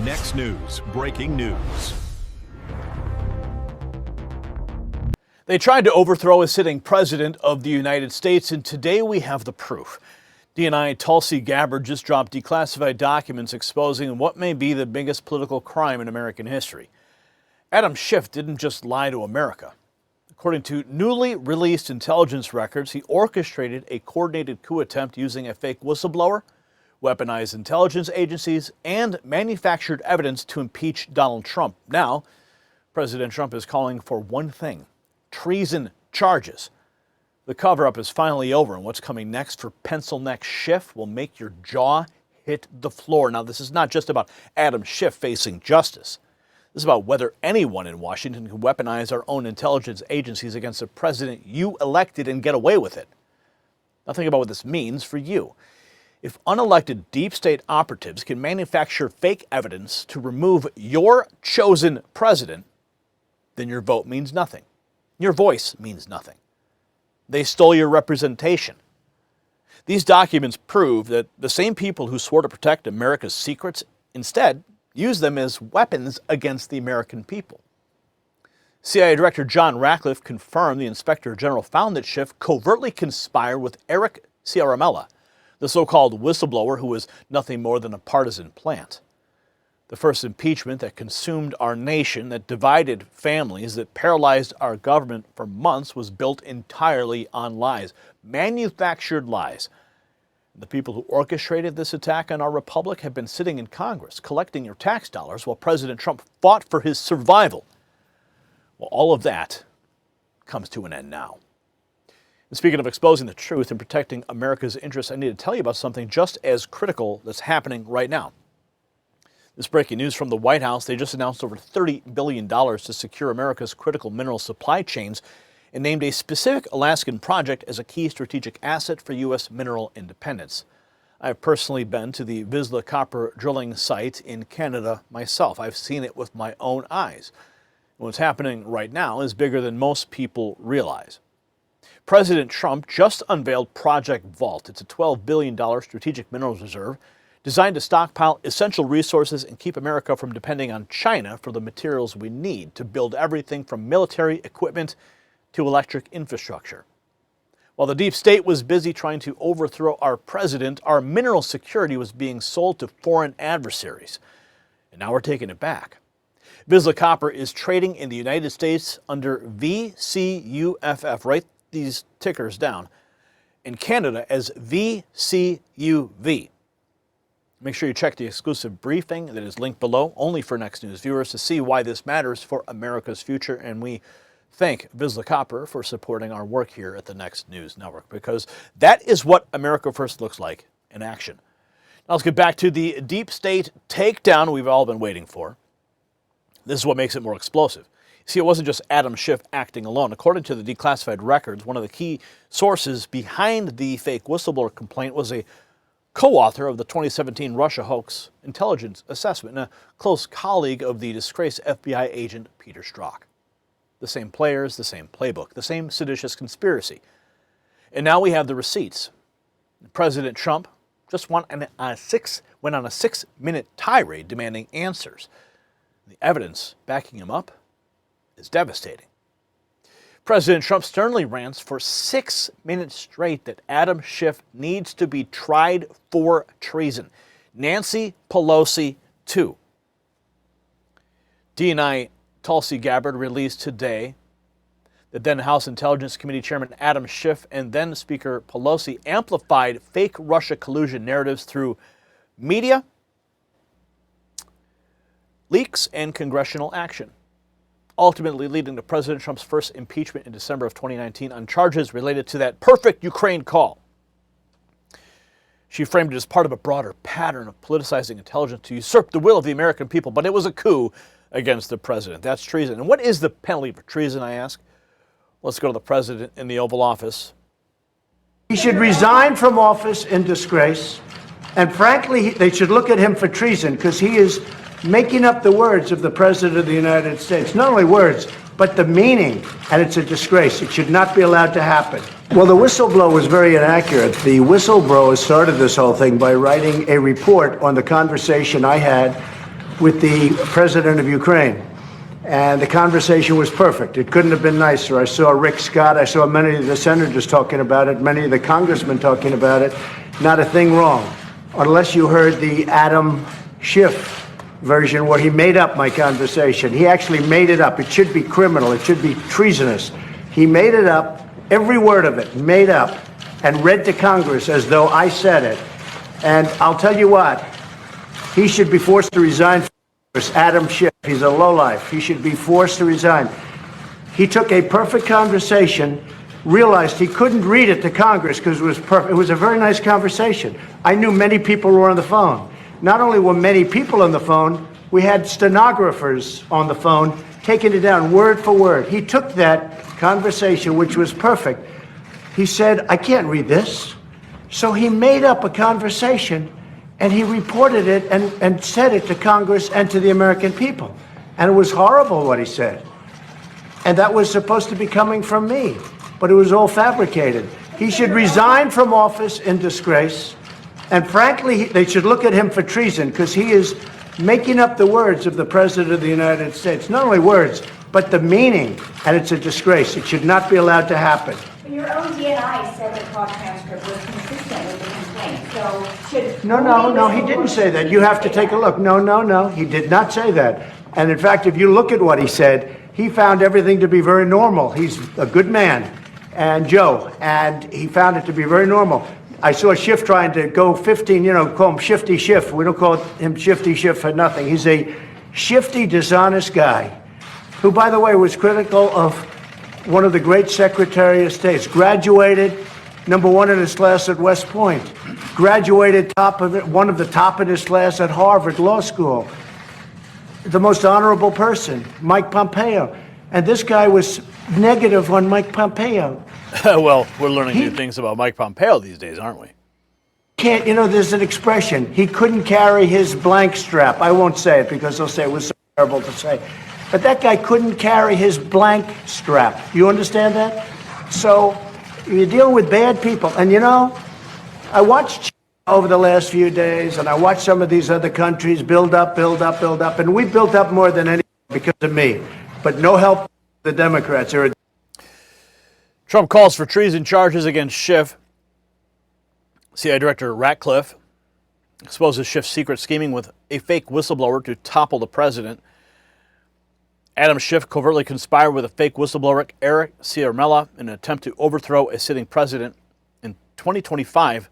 Next News, breaking news. They tried to overthrow a sitting president of the United States, and today we have the proof. DNI Tulsi Gabbard just dropped declassified documents exposing what may be the biggest political crime in American history. Adam Schiff didn't just lie to America. According to newly released intelligence records, he orchestrated a coordinated coup attempt using a fake whistleblower, weaponized intelligence agencies, and manufactured evidence to impeach Donald Trump. Now, President Trump is calling for one thing: treason charges. The cover-up is finally over, and what's coming next for pencil neck Schiff will make your jaw hit the floor. Now, this is not just about Adam Schiff facing justice. This is about whether anyone in Washington can weaponize our own intelligence agencies against a president you elected and get away with it. Now think about what this means for you. If unelected deep state operatives can manufacture fake evidence to remove your chosen president, then your vote means nothing. Your voice means nothing. They stole your representation. These documents prove that the same people who swore to protect America's secrets instead use them as weapons against the American people. CIA Director John Ratcliffe confirmed the Inspector General found that Schiff covertly conspired with Eric Ciaramella, the so-called whistleblower who was nothing more than a partisan plant. The first impeachment that consumed our nation, that divided families, that paralyzed our government for months was built entirely on lies, manufactured lies. The people who orchestrated this attack on our republic have been sitting in Congress collecting your tax dollars while President Trump fought for his survival. Well, all of that comes to an end now. And speaking of exposing the truth and protecting America's interests, I need to tell you about something just as critical that's happening right now. This breaking news from the White House: they just announced over $30 billion to secure America's critical mineral supply chains and named a specific Alaskan project as a key strategic asset for U.S. mineral independence. I have personally been to the Vizsla copper drilling site in Canada myself. I've seen it with my own eyes. What's happening right now is bigger than most people realize. President Trump just unveiled Project Vault. It's a $12 billion strategic minerals reserve designed to stockpile essential resources and keep America from depending on China for the materials we need to build everything from military equipment to electric infrastructure. While the deep state was busy trying to overthrow our president, our mineral security was being sold to foreign adversaries. And now we're taking it back. Vizsla Copper is trading in the United States under VCUFF. Write these tickers down. In Canada as VCU.V. Make sure you check the exclusive briefing that is linked below, only for Next News viewers, to see why this matters for America's future. And we thank Vizsla Copper for supporting our work here at the Next News Network, because that is what America First looks like in action. Now let's get back to the deep state takedown we've all been waiting for. This is what makes it more explosive. See, it wasn't just Adam Schiff acting alone. According to the declassified records, one of the key sources behind the fake whistleblower complaint was a co-author of the 2017 Russia hoax intelligence assessment and a close colleague of the disgraced FBI agent Peter Strzok. The same players, the same playbook, the same seditious conspiracy. And now we have the receipts. President Trump just went on a 6-minute tirade demanding answers. The evidence backing him up is devastating. President Trump sternly rants for 6 minutes straight that Adam Schiff needs to be tried for treason. Nancy Pelosi, too. DNI Tulsi Gabbard released today that then House Intelligence Committee Chairman Adam Schiff and then Speaker Pelosi amplified fake Russia collusion narratives through media, leaks, and congressional action, ultimately leading to President Trump's first impeachment in December of 2019 on charges related to that perfect Ukraine call. She framed it as part of a broader pattern of politicizing intelligence to usurp the will of the American people, but it was a coup against the president. That's treason. And what is the penalty for treason, I ask? Let's go to the president in the Oval Office. He should resign from office in disgrace, and frankly, they should look at him for treason, because he is making up the words of the President of the United States. Not only words, but the meaning, and it's a disgrace. It should not be allowed to happen. Well, the whistleblower was very inaccurate. The whistleblower started this whole thing by writing a report on the conversation I had with the president of Ukraine. And the conversation was perfect. It couldn't have been nicer. I saw Rick Scott. I saw many of the senators talking about it, many of the congressmen talking about it. Not a thing wrong, unless you heard the Adam Schiff version where he made up my conversation. He actually made it up. It should be criminal. It should be treasonous. He made it up, every word of it, made up, and read to Congress as though I said it. And I'll tell you what, he should be forced to resign from Congress. Adam Schiff, he's a lowlife. He should be forced to resign. He took a perfect conversation, realized he couldn't read it to Congress because it was perfect. It was a very nice conversation. I knew many people were on the phone. Not only were many people on the phone, we had stenographers on the phone taking it down word for word. He took that conversation, which was perfect. He said, I can't read this. So he made up a conversation and he reported it and said it to Congress and to the American people. And it was horrible what he said. And that was supposed to be coming from me, but it was all fabricated. He should resign from office in disgrace. And frankly, they should look at him for treason because he is making up the words of the President of the United States. Not only words, but the meaning. And it's a disgrace. It should not be allowed to happen. But your own DNI said the call transcript was consistent with the complaint. So should... No, he didn't say that. You have to take a look. No, he did not say that. And in fact, if you look at what he said, he found everything to be very normal. He's a good man, and Joe, and he found it to be very normal. I saw Schiff trying to go 15, call him Shifty Schiff. We don't call him Shifty Schiff for nothing. He's a shifty, dishonest guy who, by the way, was critical of one of the great Secretary of States. Graduated #1 in his class at West Point. Graduated one of the top in his class at Harvard Law School. The most honorable person, Mike Pompeo. And this guy was negative on Mike Pompeo. Well, we're learning new things about Mike Pompeo these days, aren't we? There's an expression. He couldn't carry his blank strap. I won't say it because they'll say it was so terrible to say. But that guy couldn't carry his blank strap. You understand that? So you're dealing with bad people. And I watched over the last few days, and I watched some of these other countries build up. And we built up more than anyone because of me. But no help from the Democrats. Trump calls for treason charges against Schiff. CIA Director Ratcliffe exposes Schiff's secret scheming with a fake whistleblower to topple the president. Adam Schiff covertly conspired with a fake whistleblower, Eric Ciaramella, in an attempt to overthrow a sitting president. In 2025,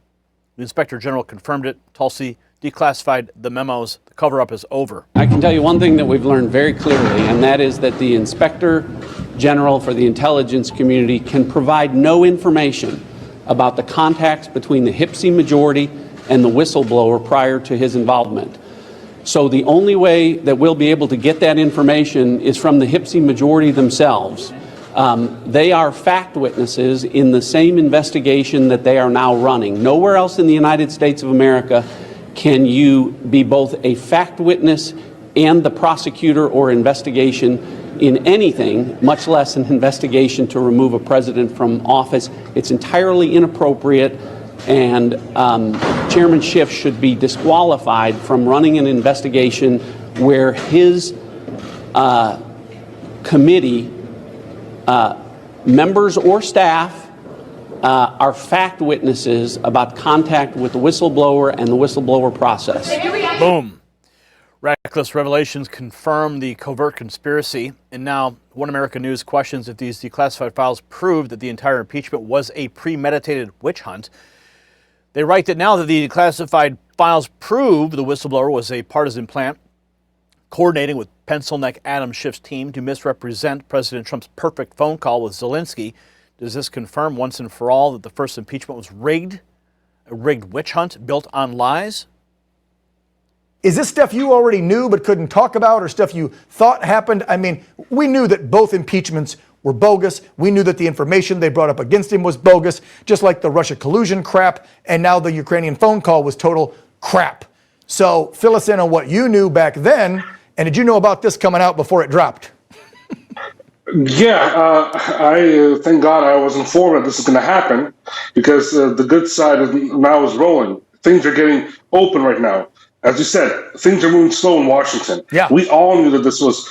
the Inspector General confirmed it. Tulsi declassified the memos. The cover-up is over. I can tell you one thing that we've learned very clearly, and that is that the Inspector General for the intelligence community can provide no information about the contacts between the HPSI majority and the whistleblower prior to his involvement. So the only way that we'll be able to get that information is from the HPSI majority themselves. They are fact witnesses in the same investigation that they are now running. Nowhere else in the United States of America can you be both a fact witness and the prosecutor or investigation in anything, much less an investigation to remove a president from office. It's entirely inappropriate, and Chairman Schiff should be disqualified from running an investigation where his committee members or staff are fact witnesses about contact with the whistleblower and the whistleblower process. Boom. Ratcliffe's revelations confirm the covert conspiracy, and now One America News questions if these declassified files prove that the entire impeachment was a premeditated witch hunt. They write that now that the declassified files prove the whistleblower was a partisan plant, coordinating with pencil neck Adam Schiff's team to misrepresent President Trump's perfect phone call with Zelensky. Does this confirm once and for all that the first impeachment was rigged, a rigged witch hunt built on lies? Is this stuff you already knew but couldn't talk about, or stuff you thought happened? I mean, we knew that both impeachments were bogus. We knew that the information they brought up against him was bogus, just like the Russia collusion crap, and now the Ukrainian phone call was total crap. So fill us in on what you knew back then, and did you know about this coming out before it dropped? Yeah, I thank God I was informed that this is going to happen, because the good side now is rolling. Things are getting open right now. As you said, things are moving slow in Washington. Yeah. We all knew that this was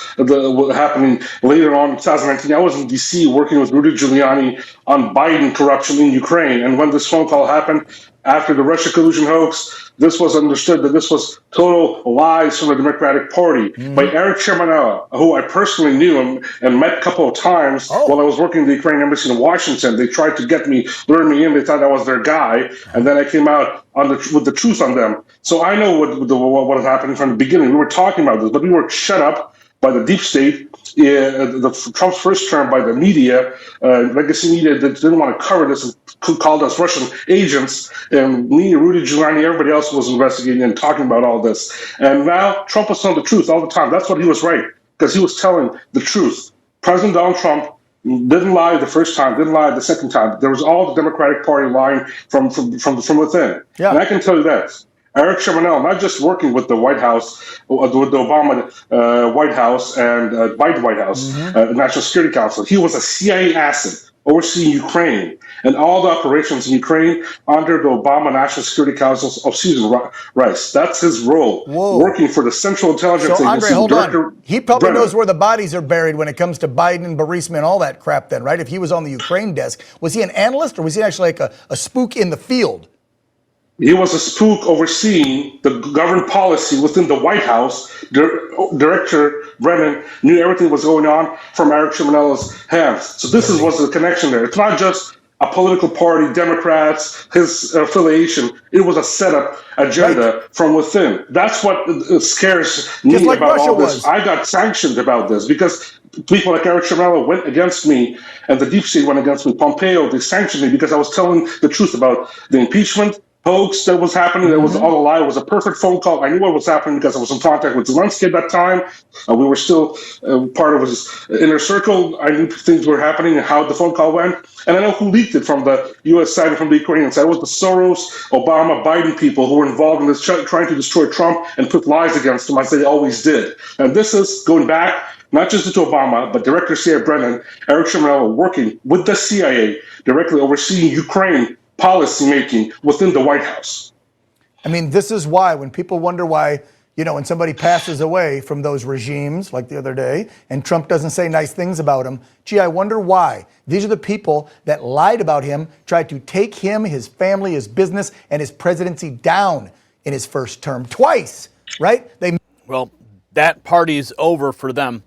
happening later on in 2019. I was in D.C. working with Rudy Giuliani on Biden corruption in Ukraine. And when this phone call happened after the Russia collusion hoax, this was understood that this was total lies from the Democratic Party by Eric Ciamanella, who I personally knew and met a couple of times while I was working in the Ukrainian embassy in Washington. They tried to get me, lure me in. They thought I was their guy. And then I came out with the truth on them. So I know what was happening from the beginning. We were talking about this, but we were shut up by the deep state, Trump's first term, by the media, legacy media that didn't want to cover this and called us Russian agents. And me, Rudy Giuliani, everybody else was investigating and talking about all this. And now Trump was telling the truth all the time. That's what he was right, because he was telling the truth. President Donald Trump didn't lie the first time, didn't lie the second time. There was all the Democratic Party lying from within. Yeah. And I can tell you that. Eric Ciamanella, not just working with the White House, with the Obama White House and Biden White House, National Security Council, he was a CIA asset overseeing Ukraine and all the operations in Ukraine under the Obama National Security Council of Susan Rice. That's his role, working for the Central Intelligence Agency. Andre, hold on. He probably knows where the bodies are buried when it comes to Biden and Burisma and all that crap then, right? If he was on the Ukraine desk, was he an analyst or was he actually like a spook in the field? He was a spook overseeing the government policy within the White House. Director Brennan knew everything was going on from Eric Ciamanella's hands. So this was the connection there. It's not just a political party, Democrats, his affiliation. It was a setup agenda from within. That's what scares me about Russia all this. I got sanctioned about this because people like Eric Ciamanella went against me, and the deep state went against me. Pompeo, they sanctioned me because I was telling the truth about the impeachment hoax that was happening. That was all a lie. It was a perfect phone call. I knew what was happening because I was in contact with Zelensky at that time. We were still part of his inner circle. I knew things were happening and how the phone call went. And I know who leaked it from the U.S. side and from the Ukrainian side. It was the Soros, Obama, Biden people who were involved in this, trying to destroy Trump and put lies against him, as they always did. And this is going back not just to Obama, but Director CIA Brennan, Eric Ciamanella, working with the CIA, directly overseeing Ukraine policy making within the White House. I mean, this is why when people wonder why, when somebody passes away from those regimes like the other day and Trump doesn't say nice things about him, I wonder why. These are the people that lied about him, tried to take him, his family, his business, and his presidency down in his first term twice, right? Well, that party's over for them.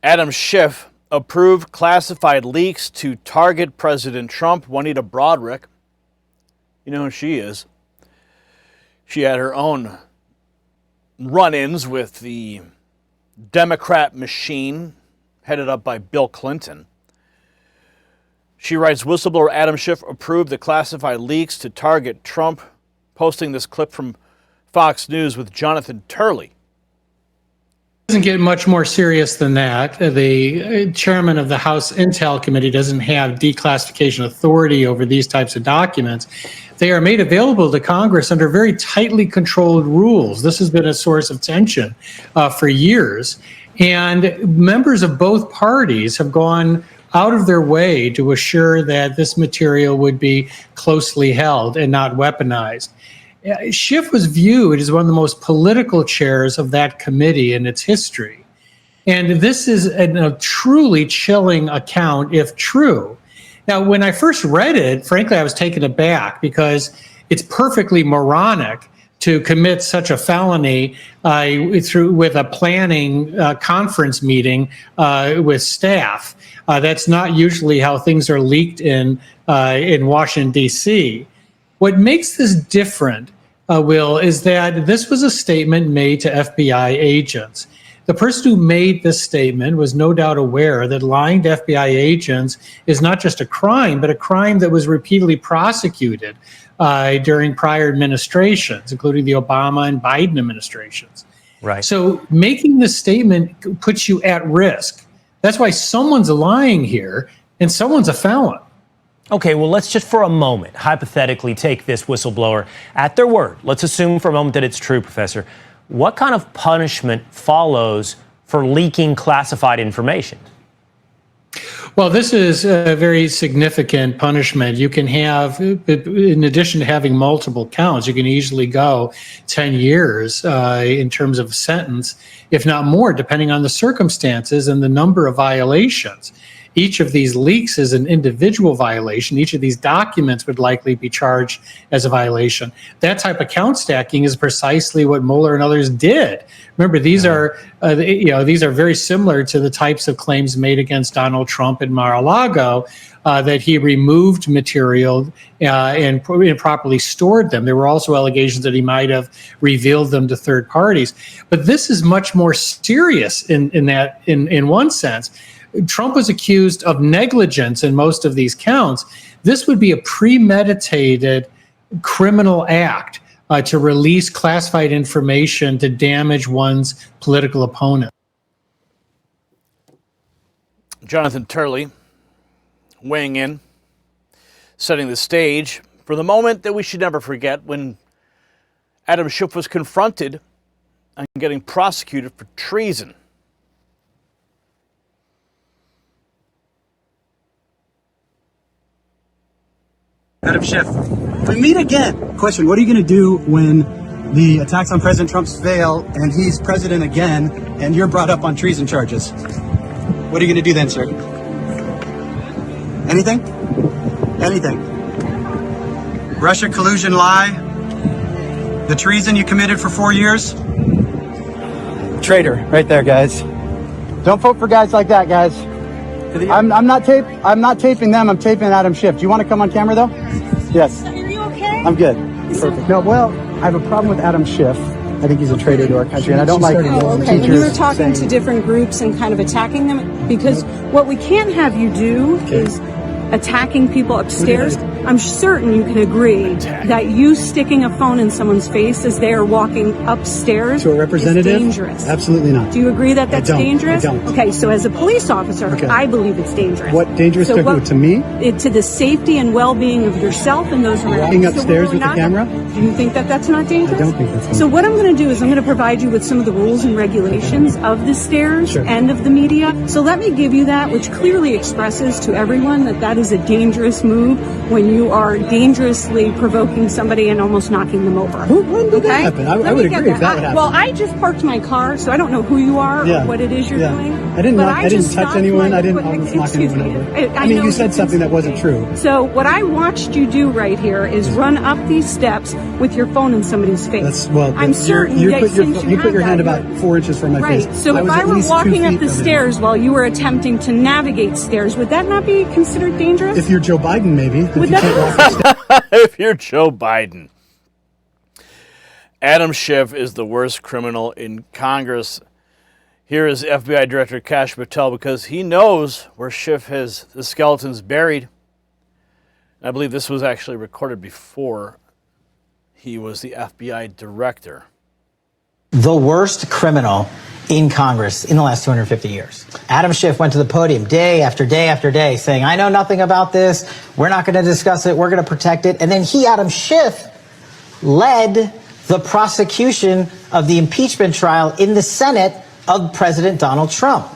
Adam Schiff approved classified leaks to target President Trump. Juanita Broderick, you know who she is. She had her own run-ins with the Democrat machine headed up by Bill Clinton. She writes, whistleblower Adam Schiff approved the classified leaks to target Trump, posting this clip from Fox News with Jonathan Turley. Doesn't get much more serious than that. The chairman of the House Intel Committee doesn't have declassification authority over these types of documents. They are made available to Congress under very tightly controlled rules. This has been a source of tension for years. And members of both parties have gone out of their way to assure that this material would be closely held and not weaponized. Schiff was viewed as one of the most political chairs of that committee in its history. And this is a truly chilling account, if true. Now, when I first read it, frankly, I was taken aback because it's perfectly moronic to commit such a felony with a planning conference meeting with staff. That's not usually how things are leaked in Washington, D.C. What makes this different, Will, is that this was a statement made to FBI agents. The person who made this statement was no doubt aware that lying to FBI agents is not just a crime, but a crime that was repeatedly prosecuted during prior administrations, including the Obama and Biden administrations. Right. So making this statement puts you at risk. That's why someone's lying here and someone's a felon. Okay, well, let's just for a moment hypothetically take this whistleblower at their word. Let's assume for a moment that it's true, Professor. What kind of punishment follows for leaking classified information? Well, this is a very significant punishment. You can have, in addition to having multiple counts, you can easily go 10 years in terms of sentence, if not more, depending on the circumstances and the number of violations. Each of these leaks is an individual violation. Each of these documents would likely be charged as a violation. That type of count stacking is precisely what Mueller and others did. Remember, these are these are very similar to the types of claims made against Donald Trump in Mar-a-Lago, that he removed material and improperly stored them. There were also allegations that he might have revealed them to third parties. But this is much more serious in one sense. Trump was accused of negligence in most of these counts. This would be a premeditated criminal act to release classified information to damage one's political opponent. Jonathan Turley weighing in, setting the stage for the moment that we should never forget when Adam Schiff was confronted and getting prosecuted for treason. Adam Schiff, we meet again. Question, what are you going to do when the attacks on President Trump's fail and he's president again and you're brought up on treason charges? What are you going to do then, sir? Anything? Anything? Russia collusion lie? The treason you committed for 4 years? Traitor, right there, guys. Don't vote for guys like that, guys. I'm not taping them. I'm taping Adam Schiff. Do you want to come on camera though? Yes. Are you okay? I'm good. Perfect. No, well, I have a problem with Adam Schiff. I think he's a traitor to our country, and I don't like okay. teachers. You were talking to different groups and kind of attacking them, because what we can't have you do is attacking people upstairs. I'm certain you can agree that you sticking a phone in someone's face as they are walking upstairs to a representative is dangerous. Absolutely not. Do you agree that that's dangerous? I don't. Okay, so as a police officer, I believe it's dangerous. What dangerous to who? To me? To the safety and well-being of yourself and those around Walking you. upstairs with the camera? Do you think that that's not dangerous? I don't think that's dangerous. So what I'm going to do is I'm going to provide you with some of the rules and regulations of the stairs and of the media. So let me give you that, which clearly expresses to everyone that that is a dangerous move when you are dangerously provoking somebody and almost knocking them over. When did that happen? I would agree if that would happen. Well, I just parked my car, so I don't know who you are or what it is you're doing. I didn't touch anyone. I didn't almost knock anyone over. I mean, you said something that wasn't true. So what I watched you do right here is run up these steps with your phone in somebody's face. I'm certain you put your hand about 4 inches from my face. Right. So if I were walking up the stairs while you were attempting to navigate stairs, would that not be considered dangerous? If you're Joe Biden, maybe. Would that if you're Joe Biden. Adam Schiff is the worst criminal in Congress. Here is FBI Director Kash Patel, because he knows where Schiff has the skeletons buried. I believe this was actually recorded before he was the FBI director. The worst criminal in Congress in the last 250 years. Adam Schiff went to the podium day after day after day saying, I know nothing about this. We're not going to discuss it. We're going to protect it. And then Adam Schiff, led the prosecution of the impeachment trial in the Senate of President Donald Trump.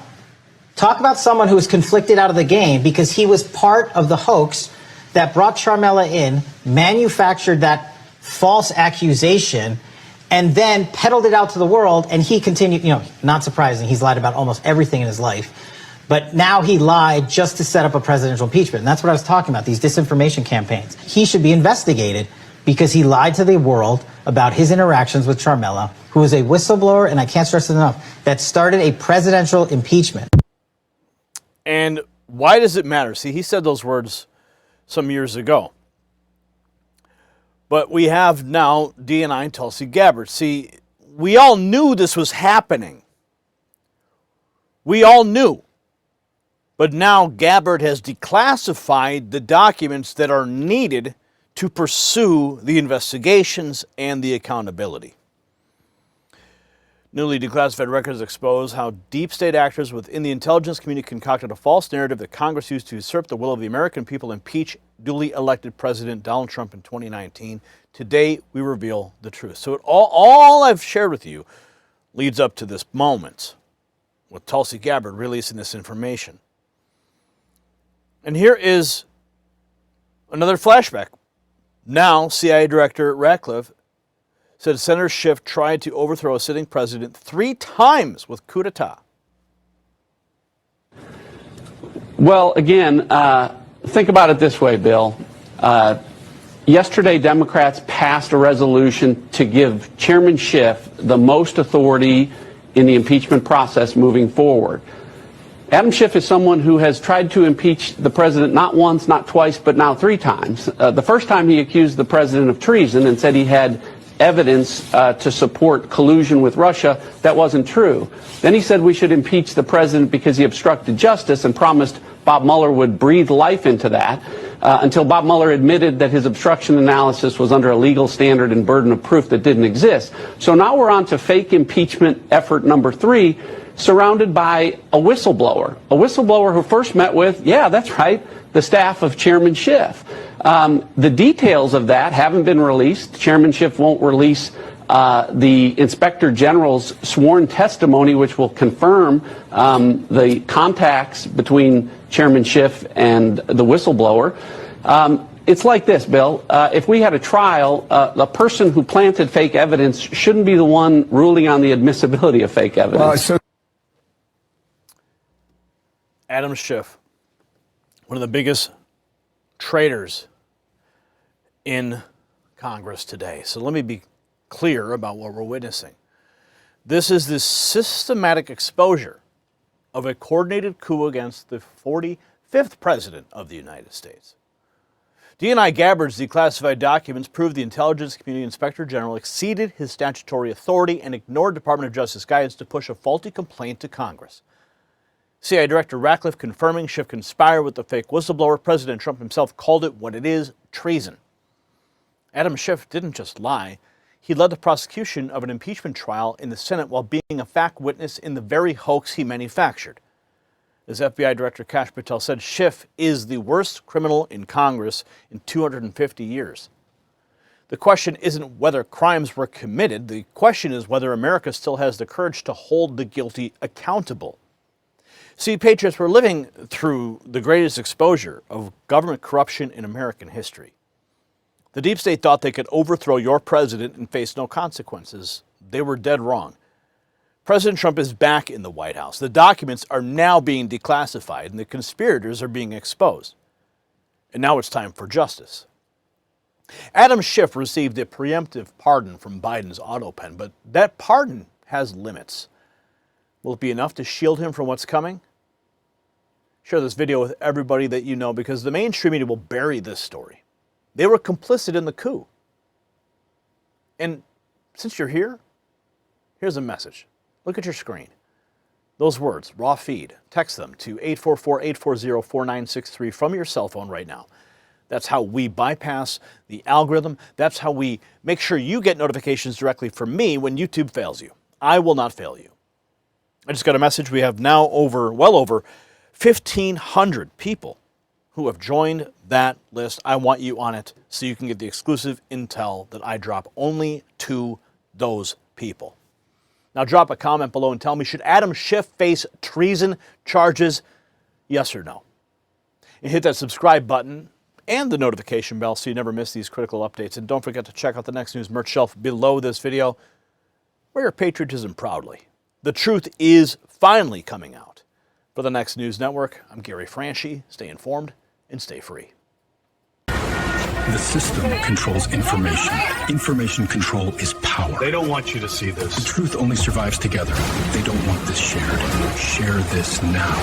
Talk about someone who was conflicted out of the game because he was part of the hoax that brought Charmella in, manufactured that false accusation, and then peddled it out to the world, and he continued, not surprising, he's lied about almost everything in his life. But now he lied just to set up a presidential impeachment. And that's what I was talking about, these disinformation campaigns. He should be investigated because he lied to the world about his interactions with Charmella, who is a whistleblower, and I can't stress it enough, that started a presidential impeachment. And why does it matter? See, he said those words some years ago. But we have now DNI Tulsi Gabbard. See, we all knew this was happening. We all knew. But now Gabbard has declassified the documents that are needed to pursue the investigations and the accountability. Newly declassified records expose how deep state actors within the intelligence community concocted a false narrative that Congress used to usurp the will of the American people and impeach duly elected President Donald Trump in 2019. Today, we reveal the truth. So all I've shared with you leads up to this moment with Tulsi Gabbard releasing this information. And here is another flashback. Now, CIA Director Ratcliffe said Senator Schiff tried to overthrow a sitting president 3 times with coup d'etat. Well, again, think about it this way, Bill. Yesterday, Democrats passed a resolution to give Chairman Schiff the most authority in the impeachment process moving forward. Adam Schiff is someone who has tried to impeach the president not once, not twice, but now 3 times. The first time he accused the president of treason and said he had evidence to support collusion with Russia. That wasn't true. Then he said we should impeach the president because he obstructed justice and promised Bob Mueller would breathe life into that until Bob Mueller admitted that his obstruction analysis was under a legal standard and burden of proof that didn't exist. So now we're on to fake impeachment effort number 3, surrounded by a whistleblower who first met with, yeah, that's right, the staff of Chairman Schiff. The details of that haven't been released. Chairman Schiff won't release the Inspector General's sworn testimony, which will confirm the contacts between Chairman Schiff and the whistleblower. It's like this, Bill. If we had a trial, the person who planted fake evidence shouldn't be the one ruling on the admissibility of fake evidence. Adam Schiff, one of the biggest traitors in Congress today. So let me be clear about what we're witnessing. This is the systematic exposure of a coordinated coup against the 45th president of the United States. DNI Gabbard's declassified documents prove the Intelligence Community Inspector General exceeded his statutory authority and ignored Department of Justice guidance to push a faulty complaint to Congress. CIA Director Ratcliffe confirming Schiff conspired with the fake whistleblower. President Trump himself called it what it is, treason. Adam Schiff didn't just lie. He led the prosecution of an impeachment trial in the Senate while being a fact witness in the very hoax he manufactured. As FBI Director Kash Patel said, Schiff is the worst criminal in Congress in 250 years. The question isn't whether crimes were committed. The question is whether America still has the courage to hold the guilty accountable. See, Patriots, we're living through the greatest exposure of government corruption in American history. The deep state thought they could overthrow your president and face no consequences. They were dead wrong. President Trump is back in the White House. The documents are now being declassified and the conspirators are being exposed. And now it's time for justice. Adam Schiff received a preemptive pardon from Biden's auto pen, but that pardon has limits. Will it be enough to shield him from what's coming? Share this video with everybody that you know because the mainstream media will bury this story. They were complicit in the coup. And since you're here, here's a message. Look at your screen. Those words, raw feed, text them to 844-840-4963 from your cell phone right now. That's how we bypass the algorithm. That's how we make sure you get notifications directly from me when YouTube fails you. I will not fail you. I just got a message. We have now well over 1,500 people who have joined that list. I want you on it so you can get the exclusive intel that I drop only to those people. Now drop a comment below and tell me, should Adam Schiff face treason charges? Yes or no? And hit that subscribe button and the notification bell so you never miss these critical updates. And don't forget to check out the Next News merch shelf below this video. Wear your patriotism proudly. The truth is finally coming out. For the Next News Network, I'm Gary Franchi. Stay informed and stay free. The system controls information. Information control is power. They don't want you to see this. The truth only survives together. They don't want this shared. Share this now.